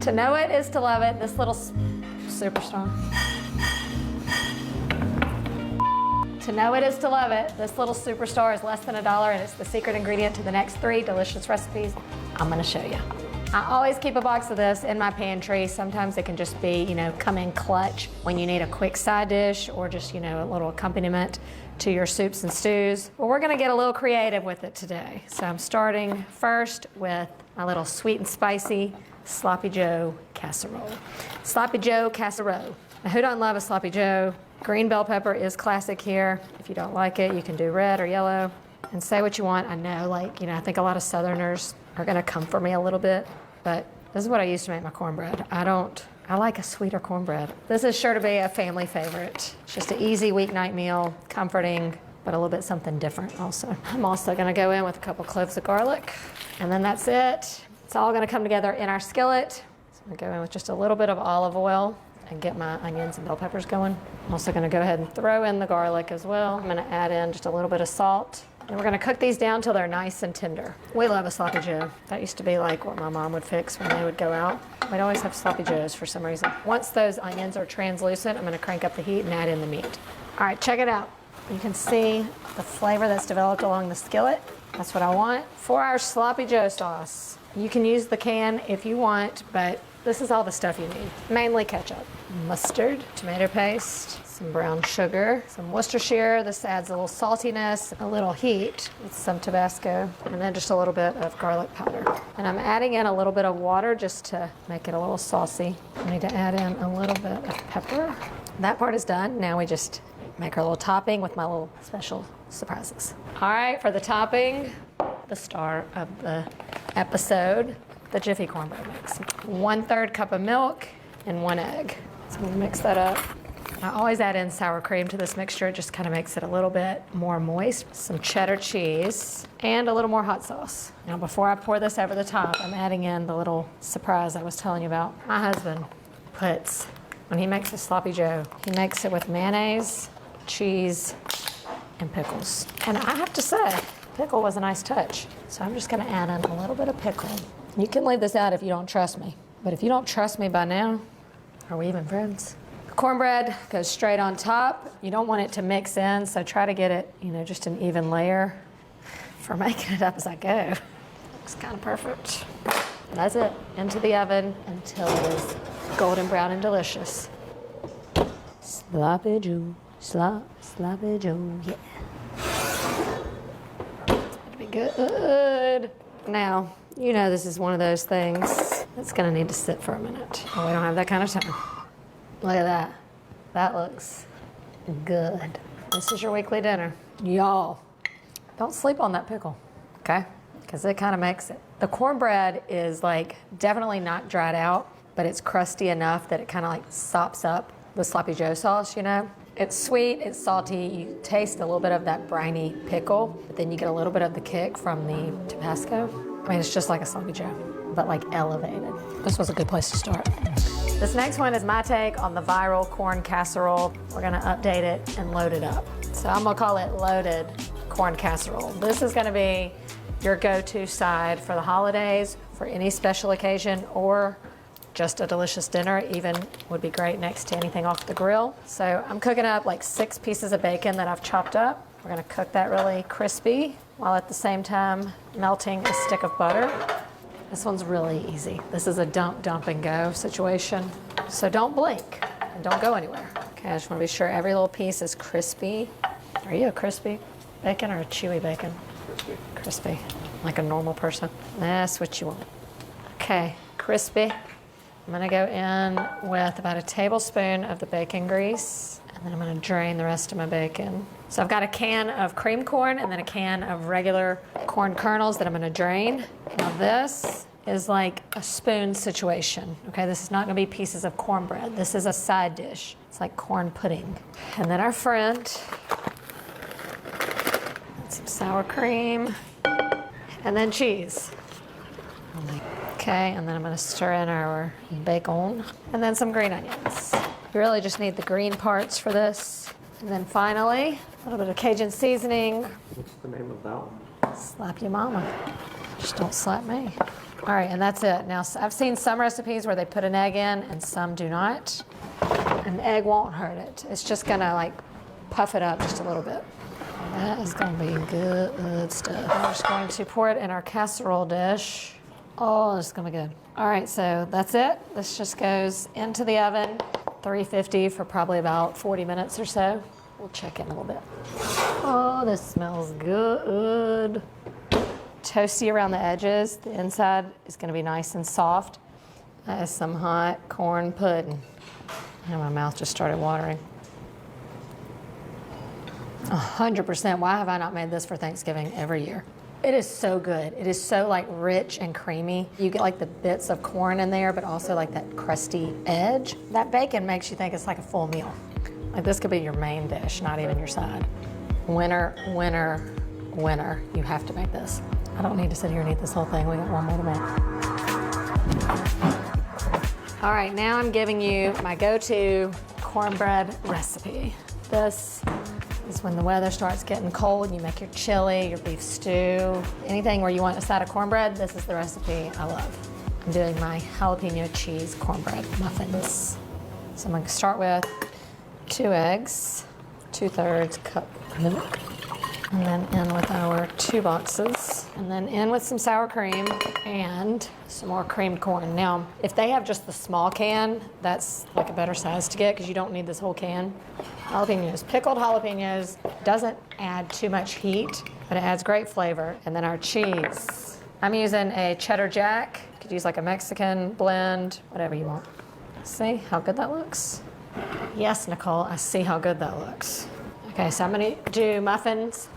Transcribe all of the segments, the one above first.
To know it is to love it. This little superstar. To know it is to love it. This little superstar is less than $1 and it's the secret ingredient to the next 3 delicious recipes I'm gonna show you. I always keep a box of this in my pantry. Sometimes it can just be, come in clutch when you need a quick side dish or just, a little accompaniment to your soups and stews. But we're gonna get a little creative with it today. So I'm starting first with my little sweet and spicy Sloppy Joe casserole. Sloppy Joe casserole. Now, who don't love a Sloppy Joe? Green bell pepper is classic here. If you don't like it, you can do red or yellow. And say what you want. I know, I think a lot of Southerners are gonna come for me a little bit, but this is what I used to make my cornbread. I like a sweeter cornbread. This is sure to be a family favorite. It's just an easy weeknight meal, comforting, but a little bit something different also. I'm also gonna go in with a couple cloves of garlic, and then that's it. It's all gonna come together in our skillet. So I'm gonna go in with just a little bit of olive oil and get my onions and bell peppers going. I'm also gonna go ahead and throw in the garlic as well. I'm gonna add in just a little bit of salt. And we're gonna cook these down till they're nice and tender. We love a Sloppy Joe. That used to be like what my mom would fix when they would go out. We'd always have Sloppy Joes for some reason. Once those onions are translucent, I'm gonna crank up the heat and add in the meat. All right, check it out. You can see the flavor that's developed along the skillet. That's what I want. For our Sloppy Joe sauce, you can use the can if you want, but this is all the stuff you need. Mainly ketchup, mustard, tomato paste, some brown sugar, some Worcestershire. This adds a little saltiness, a little heat with some Tabasco, and then just a little bit of garlic powder. And I'm adding in a little bit of water just to make it a little saucy. I need to add in a little bit of pepper. That part is done. Now we just make our little topping with my little special surprises. All right, for the topping, the star of the episode, the Jiffy Cornbread mix. 1/3 cup of milk and 1 egg. So I'm gonna mix that up. I always add in sour cream to this mixture. It just kind of makes it a little bit more moist. Some cheddar cheese and a little more hot sauce. Now before I pour this over the top, I'm adding in the little surprise I was telling you about. My husband puts, when he makes a Sloppy Joe, he makes it with mayonnaise, cheese, and pickles. And I have to say, pickle was a nice touch. So I'm just gonna add in a little bit of pickle. You can leave this out if you don't trust me. But if you don't trust me by now, are we even friends? The cornbread goes straight on top. You don't want it to mix in, so try to get it, just an even layer for making it up as I go. Looks kind of perfect. That's it. Into the oven until it is golden brown and delicious. Sloppy Joe, Sloppy Joe, yeah. It'll be good. Now, this is one of those things that's gonna need to sit for a minute. Oh, we don't have that kind of time. Look at that. That looks good. This is your weekly dinner. Y'all, don't sleep on that pickle, okay? Because it kind of makes it. The cornbread is definitely not dried out, but it's crusty enough that it kind of sops up the Sloppy Joe sauce, It's sweet, it's salty, you taste a little bit of that briny pickle, but then you get a little bit of the kick from the Tabasco. It's just like a Sloppy Joe, but elevated. This was a good place to start. This next one is my take on the viral corn casserole. We're gonna update it and load it up. So I'm gonna call it loaded corn casserole. This is gonna be your go-to side for the holidays, for any special occasion, or just a delicious dinner. Even would be great next to anything off the grill. So I'm cooking up 6 pieces of bacon that I've chopped up. We're gonna cook that really crispy while at the same time melting a stick of butter. This one's really easy. This is a dump, and go situation. So don't blink and don't go anywhere. Okay, I just wanna be sure every little piece is crispy. Are you a crispy bacon or a chewy bacon? Crispy. Crispy, like a normal person. That's what you want. Okay, crispy. I'm gonna go in with about a tablespoon of the bacon grease, and then I'm gonna drain the rest of my bacon. So I've got a can of cream corn and then a can of regular corn kernels that I'm gonna drain. Now this is like a spoon situation, okay? This is not gonna be pieces of cornbread. This is a side dish. It's like corn pudding. And then our friend, some sour cream, and then cheese. Okay, and then I'm gonna stir in our bacon, and then some green onions. You really just need the green parts for this. And then finally, a little bit of Cajun seasoning. What's the name of that one? Slap your mama. Just don't slap me. All right, and that's it. Now, I've seen some recipes where they put an egg in and some do not. An egg won't hurt it. It's just gonna like puff it up just a little bit. That is gonna be good stuff. We're just going to pour it in our casserole dish. Oh, this is gonna be good. All right, so that's it. This just goes into the oven, 350 for probably about 40 minutes or so. We'll check in a little bit. Oh, this smells good. Toasty around the edges. The inside is gonna be nice and soft. That is some hot corn pudding. And my mouth just started watering. 100%. Why have I not made this for Thanksgiving every year? It is so good. It is so like rich and creamy. You get like the bits of corn in there, but also like that crusty edge. That bacon makes you think it's like a full meal. Like this could be your main dish, not even your side. Winner, winner, winner. You have to make this. I don't need to sit here and eat this whole thing. We got one more to make. All right, now I'm giving you my go-to cornbread recipe. This is when the weather starts getting cold and you make your chili, your beef stew, anything where you want a side of cornbread, this is the recipe I love. I'm doing my jalapeno cheese cornbread muffins. So I'm gonna start with 2 eggs, 2/3 cup milk, and then in with our 2 boxes, and then in with some sour cream and some more creamed corn. Now, if they have just the small can, that's like a better size to get because you don't need this whole can. Jalapenos, pickled jalapenos, doesn't add too much heat, but it adds great flavor. And then our cheese. I'm using a cheddar jack. You could use like a Mexican blend, whatever you want. See how good that looks? Yes, Nicole, I see how good that looks. Okay, so I'm gonna do muffins.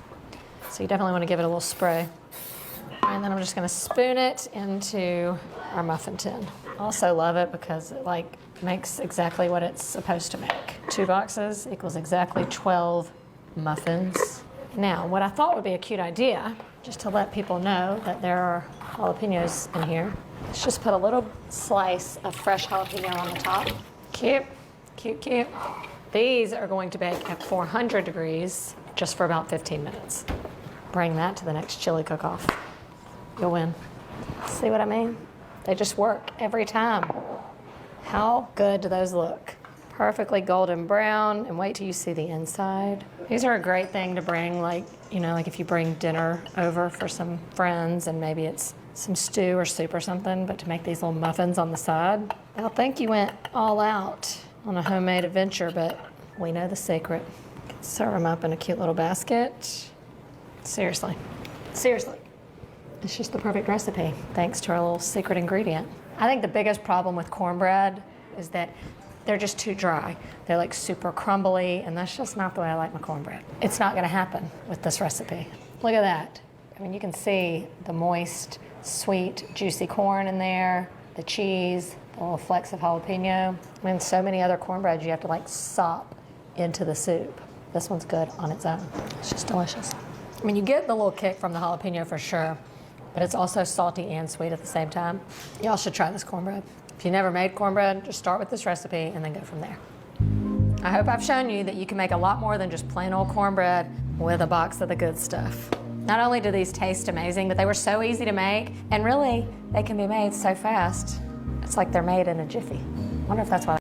So you definitely wanna give it a little spray. And then I'm just gonna spoon it into our muffin tin. Also love it because it like makes exactly what it's supposed to make. 2 boxes equals exactly 12 muffins. Now, what I thought would be a cute idea, just to let people know that there are jalapenos in here, let's just put a little slice of fresh jalapeno on the top. Cute, cute, cute. These are going to bake at 400 degrees just for about 15 minutes. Bring that to the next chili cook-off. You'll win. See what I mean? They just work every time. How good do those look? Perfectly golden brown, and wait till you see the inside. These are a great thing to bring, like, you know, like if you bring dinner over for some friends and maybe it's some stew or soup or something, but to make these little muffins on the side. They'll think you went all out on a homemade adventure, but we know the secret. Serve them up in a cute little basket. Seriously, seriously. It's just the perfect recipe, thanks to our little secret ingredient. I think the biggest problem with cornbread is that they're just too dry. They're like super crumbly, and that's just not the way I like my cornbread. It's not gonna happen with this recipe. Look at that. I mean, you can see the moist, sweet, juicy corn in there, the cheese, the little flecks of jalapeno. I mean, so many other cornbreads you have to like sop into the soup. This one's good on its own. It's just delicious. I mean, you get the little kick from the jalapeno for sure, but it's also salty and sweet at the same time. Y'all should try this cornbread. If you never made cornbread, just start with this recipe and then go from there. I hope I've shown you that you can make a lot more than just plain old cornbread with a box of the good stuff. Not only do these taste amazing, but they were so easy to make, and really, they can be made so fast. It's like they're made in a jiffy. I wonder if that's why